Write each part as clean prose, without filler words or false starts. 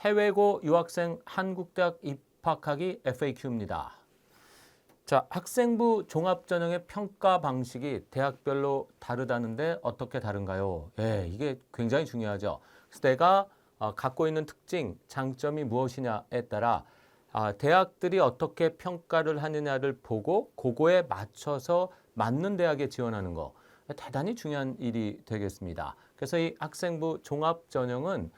해외고 유학생 한국대학 입학하기 FAQ입니다. 자, 학생부 종합전형의 평가 방식이 대학별로 다르다는데 어떻게 다른가요? 예, 이게 굉장히 중요하죠. 그래서 내가 갖고 있는 특징, 장점이 무엇이냐에 따라 대학들이 어떻게 평가를 하느냐를 보고 그거에 맞춰서 맞는 대학에 지원하는 거 대단히 중요한 일이 되겠습니다. 그래서 이 학생부 종합전형은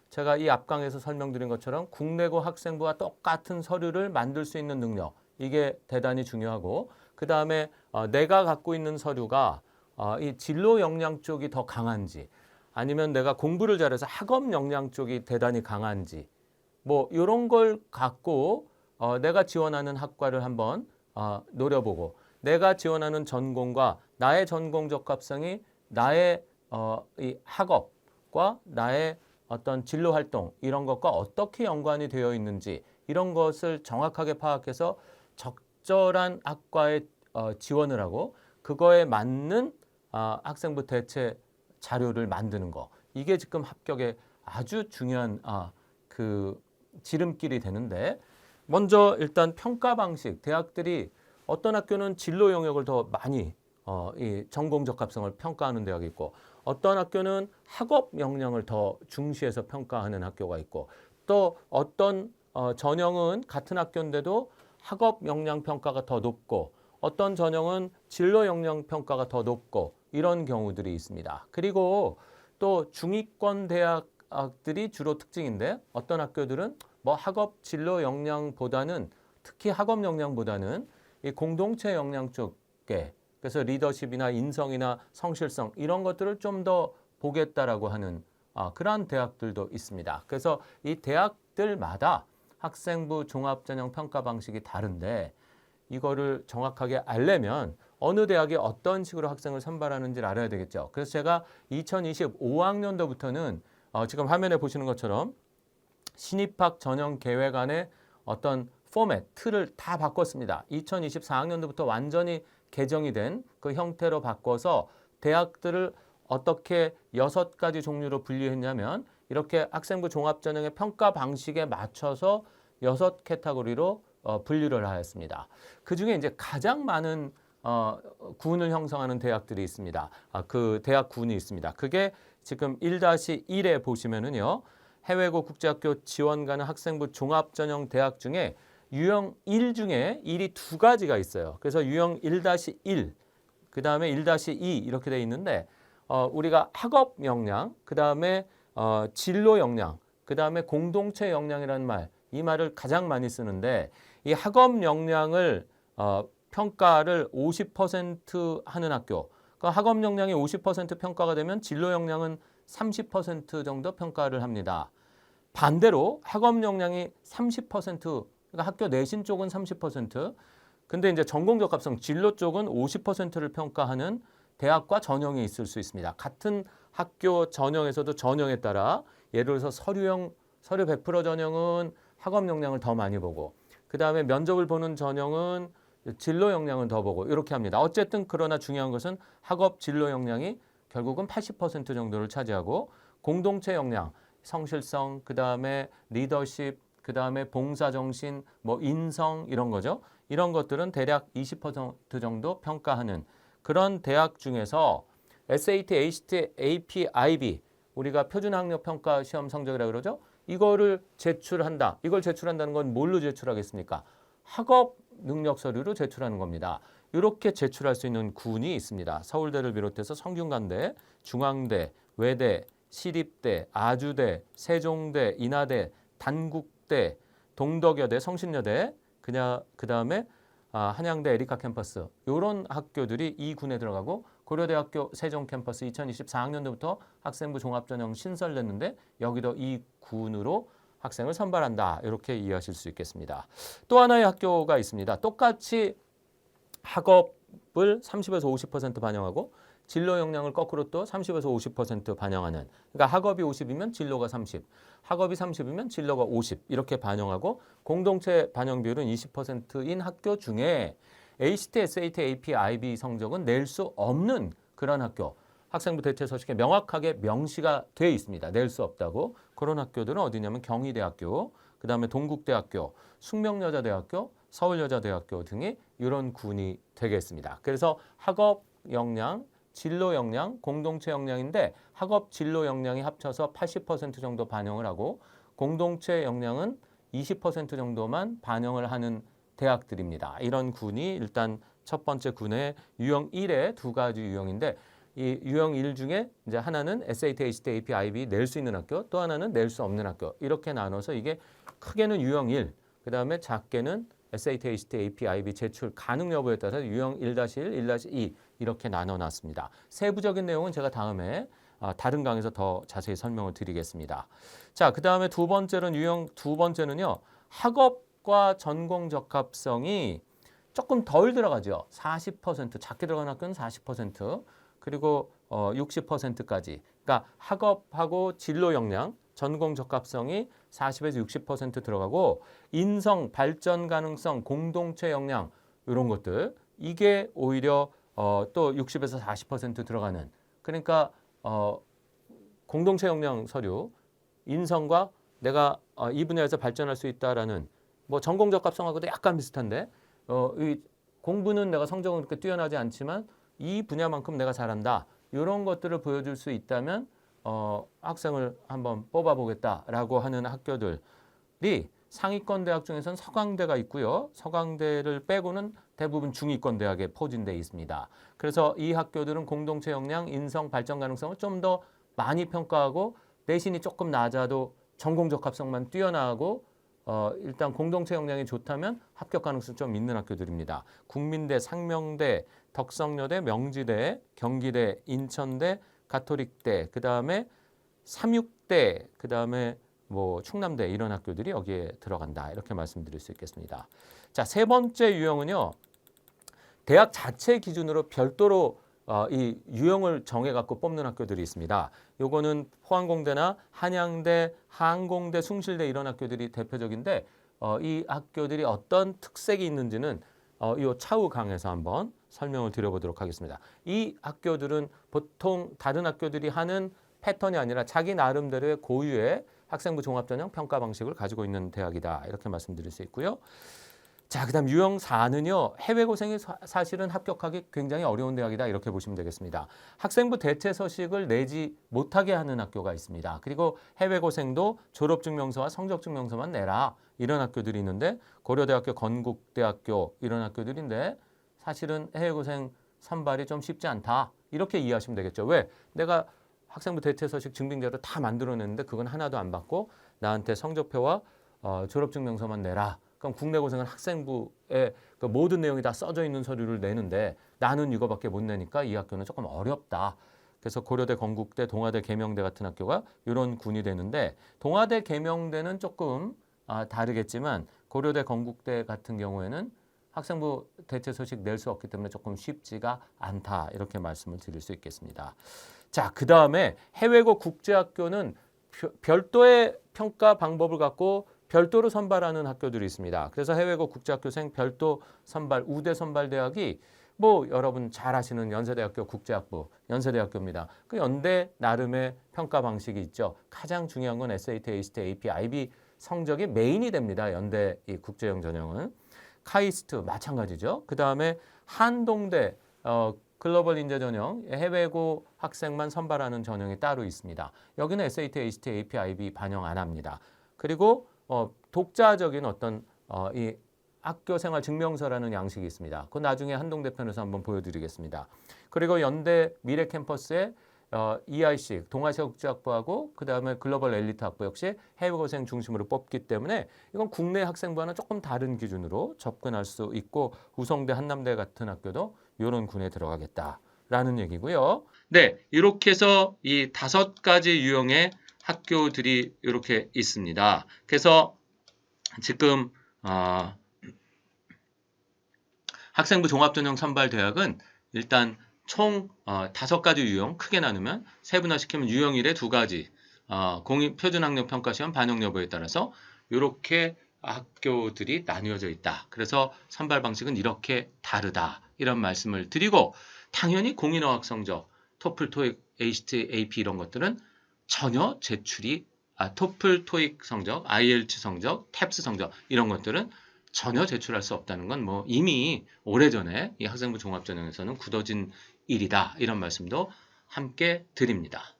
제가 이 앞강에서 설명드린 것처럼 국내고 학생부와 똑같은 서류를 만들 수 있는 능력, 이게 대단히 중요하고, 그 다음에 내가 갖고 있는 서류가 이 진로 역량 쪽이 더 강한지, 아니면 내가 공부를 잘해서 학업 역량 쪽이 대단히 강한지, 뭐 이런 걸 갖고 내가 지원하는 학과를 한번 노려보고, 내가 지원하는 전공과 나의 전공 적합성이 나의 이 학업과 나의 어떤 진로 활동 이런 것과 어떻게 연관이 되어 있는지 이런 것을 정확하게 파악해서 적절한 학과에 지원을 하고 그거에 맞는 학생부 대체 자료를 만드는 거, 이게 지금 합격에 아주 중요한 그 지름길이 되는데, 먼저 일단 평가 방식, 대학들이 어떤 학교는 진로 영역을 더 많이 이 전공 적합성을 평가하는 대학이 있고, 어떤 학교는 학업 역량을 더 중시해서 평가하는 학교가 있고, 또 어떤 전형은 같은 학교인데도 학업 역량 평가가 더 높고, 어떤 전형은 진로 역량 평가가 더 높고, 이런 경우들이 있습니다. 그리고 또 중위권 대학들이 주로 특징인데, 어떤 학교들은 뭐 학업 진로 역량보다는, 특히 학업 역량보다는 이 공동체 역량 쪽에, 그래서 리더십이나 인성이나 성실성 이런 것들을 좀 더 보겠다라고 하는 그러한 대학들도 있습니다. 그래서 이 대학들마다 학생부 종합전형 평가 방식이 다른데, 이거를 정확하게 알려면 어느 대학이 어떤 식으로 학생을 선발하는지를 알아야 되겠죠. 그래서 제가 2025학년도부터는 지금 화면에 보시는 것처럼 신입학 전형 계획안의 어떤 포맷, 틀을 다 바꿨습니다. 2024학년도부터 완전히 개정이 된 그 형태로 바꿔서 대학들을 어떻게 6가지 종류로 분류했냐면, 이렇게 학생부 종합전형의 평가 방식에 맞춰서 6캐터고리로 분류를 하였습니다. 그중에 이제 가장 많은 군을 형성하는 대학들이 있습니다. 그 대학 군이 있습니다. 그게 지금 1-1에 보시면은요, 해외고 국제학교 지원 가는 학생부 종합전형 대학 중에 유형 1 중에 1이 2가지가 있어요. 그래서 유형 1-1, 그 다음에 1-2 이렇게 돼 있는데, 우리가 학업 역량, 그 다음에 진로 역량, 그 다음에 공동체 역량이라는 말, 이 말을 가장 많이 쓰는데, 이 학업 역량을 평가를 50% 하는 학교, 그 학업 역량이 50% 평가가 되면 진로 역량은 30% 정도 평가를 합니다. 반대로 학업 역량이 30%, 그러니까 학교 내신 쪽은 30%, 근데 이제 전공 적합성 진로 쪽은 50%를 평가하는 대학과 전형이 있을 수 있습니다. 같은 학교 전형에서도 전형에 따라, 예를 들어서 서류 100% 전형은 학업 역량을 더 많이 보고, 그 다음에 면접을 보는 전형은 진로 역량을 더 보고, 이렇게 합니다. 어쨌든 그러나 중요한 것은 학업 진로 역량이 결국은 80% 정도를 차지하고, 공동체 역량, 성실성, 그 다음에 리더십, 그 다음에 봉사정신, 뭐 인성 이런 거죠. 이런 것들은 대략 20% 정도 평가하는 그런 대학 중에서 SAT, ACT, AP, IB, 우리가 표준학력평가 시험 성적이라고 그러죠. 이거를 제출한다. 이걸 제출한다는 건 뭘로 제출하겠습니까? 학업 능력 서류로 제출하는 겁니다. 이렇게 제출할 수 있는 군이 있습니다. 서울대를 비롯해서 성균관대, 중앙대, 외대, 시립대, 아주대, 세종대, 인하대, 단국대, 동덕여대, 성신여대, 그 다음에 한양대 에리카 캠퍼스, 이런 학교들이 이 군에 들어가고, 고려대학교 세종 캠퍼스 2024학년도부터 학생부 종합전형 신설됐는데, 여기도 이 군으로 학생을 선발한다. 이렇게 이해하실 수 있겠습니다. 또 하나의 학교가 있습니다. 똑같이 학업을 30에서 50% 반영하고, 진로 역량을 거꾸로 또 30에서 50% 반영하는, 그러니까 학업이 50이면 진로가 30, 학업이 30이면 진로가 50 이렇게 반영하고, 공동체 반영 비율은 20%인 학교 중에 ACT, SAT, AP, IB 성적은 낼 수 없는 그런 학교, 학생부 대체 서식에 명확하게 명시가 돼 있습니다. 낼 수 없다고. 그런 학교들은 어디냐면 경희대학교, 그다음에 동국대학교, 숙명여자대학교, 서울여자대학교 등이 이런 군이 되겠습니다. 그래서 학업 역량, 진로 역량, 공동체 역량인데 학업 진로 역량이 합쳐서 80% 정도 반영을 하고 공동체 역량은 20% 정도만 반영을 하는 대학들입니다. 이런 군이 일단 첫 번째 군의 유형 1의 두 가지 유형인데 이 유형 1 중에 이제 하나는 SAT, ACT, AP, IB 낼 수 있는 학교, 또 하나는 낼 수 없는 학교 이렇게 나눠서 이게 크게는 유형 1, 그다음에 작게는 SAT, ACT, AP, IB 제출 가능 여부에 따라서 유형 1-1, 1-2 이렇게 나눠놨습니다. 세부적인 내용은 제가 다음에 다른 강에서 더 자세히 설명을 드리겠습니다. 자, 그다음에 두 번째는 유형 두 번째는요. 학업과 전공 적합성이 조금 덜 들어가죠. 40% 작게 들어간 학교는 40% 그리고 60%까지. 그러니까 학업하고 진로 역량, 전공 적합성이 40에서 60% 들어가고 인성, 발전 가능성, 공동체 역량 이런 것들 이게 오히려 또 60에서 40% 들어가는 그러니까 공동체 역량 서류, 인성과 내가 이 분야에서 발전할 수 있다라는 뭐 전공 적합성하고도 약간 비슷한데 이 공부는 내가 성적은 그렇게 뛰어나지 않지만 이 분야만큼 내가 잘한다. 이런 것들을 보여줄 수 있다면 학생을 한번 뽑아보겠다라고 하는 학교들이 상위권 대학 중에서는 서강대가 있고요. 서강대를 빼고는 대부분 중위권 대학에 포진되어 있습니다. 그래서 이 학교들은 공동체 역량, 인성, 발전 가능성을 좀 더 많이 평가하고 내신이 조금 낮아도 전공 적합성만 뛰어나고 일단 공동체 역량이 좋다면 합격 가능성 좀 있는 학교들입니다. 국민대, 상명대, 덕성여대, 명지대, 경기대, 인천대, 가톨릭대, 그다음에 삼육대, 그다음에 뭐 충남대 이런 학교들이 여기에 들어간다. 이렇게 말씀드릴 수 있겠습니다. 자, 세 번째 유형은요. 대학 자체 기준으로 별도로 이 유형을 정해갖고 뽑는 학교들이 있습니다. 요거는 포항공대나 한양대, 항공대, 숭실대 이런 학교들이 대표적인데 이 학교들이 어떤 특색이 있는지는 이 차후 강에서 한번 설명을 드려보도록 하겠습니다. 이 학교들은 보통 다른 학교들이 하는 패턴이 아니라 자기 나름대로의 고유의 학생부 종합전형 평가 방식을 가지고 있는 대학이다. 이렇게 말씀드릴 수 있고요. 자, 그다음 유형 4는요. 해외 고생이 사실은 합격하기 굉장히 어려운 대학이다. 이렇게 보시면 되겠습니다. 학생부 대체 서식을 내지 못하게 하는 학교가 있습니다. 그리고 해외 고생도 졸업증명서와 성적증명서만 내라. 이런 학교들이 있는데 고려대학교, 건국대학교 이런 학교들인데 사실은 해외 고생 선발이 좀 쉽지 않다. 이렇게 이해하시면 되겠죠. 왜? 내가 학생부 대체 서식 증빙자료 다 만들어냈는데 그건 하나도 안 받고 나한테 성적표와 졸업증명서만 내라. 그럼 국내 고생은 학생부에 그 모든 내용이 다 써져 있는 서류를 내는데 나는 이거밖에 못 내니까 이 학교는 조금 어렵다. 그래서 고려대, 건국대, 동아대, 계명대 같은 학교가 이런 군이 되는데 동아대, 계명대는 조금 다르겠지만 고려대, 건국대 같은 경우에는 학생부 대체 소식 낼 수 없기 때문에 조금 쉽지가 않다. 이렇게 말씀을 드릴 수 있겠습니다. 자, 그 다음에 해외고 국제학교는 별도의 평가 방법을 갖고 별도로 선발하는 학교들이 있습니다. 그래서 해외고 국제학교생 별도 선발, 우대 선발 대학이 뭐 여러분 잘 아시는 연세대학교 국제학부, 연세대학교입니다. 그 연대 나름의 평가 방식이 있죠. 가장 중요한 건 SAT, ACT, AP, IB 성적이 메인이 됩니다. 연대 이 국제형 전형은. 카이스트 마찬가지죠. 그 다음에 한동대 글로벌 인재 전형, 해외고 학생만 선발하는 전형이 따로 있습니다. 여기는 SAT, ACT, AP, IB 반영 안 합니다. 그리고 독자적인 어떤 이 학교 생활 증명서라는 양식이 있습니다. 그 나중에 한동대 편에서 한번 보여드리겠습니다. 그리고 연대 미래 캠퍼스에 EIC, 동아시아 국제학부하고 그 다음에 글로벌 엘리트 학부 역시 해외고생 중심으로 뽑기 때문에 이건 국내 학생부와는 조금 다른 기준으로 접근할 수 있고 우성대, 한남대 같은 학교도 이런 군에 들어가겠다라는 얘기고요. 네, 이렇게 해서 이 5가지 유형의 학교들이 이렇게 있습니다. 그래서 지금 학생부 종합전형 선발대학은 일단 총 5가지 유형 크게 나누면 세분화시키면 유형 1의 2가지 공인 표준학력평가시험 반영 여부에 따라서 이렇게 학교들이 나뉘어져 있다. 그래서 선발 방식은 이렇게 다르다. 이런 말씀을 드리고 당연히 공인어학 성적 토플, 토익 ACT, AP 이런 것들은 전혀 제출이 토플, 토익 성적, IELTS 성적, 탭스 성적 이런 것들은 전혀 제출할 수 없다는 건 뭐 이미 오래전에 이 학생부 종합전형에서는 굳어진 일이다 이런 말씀도 함께 드립니다.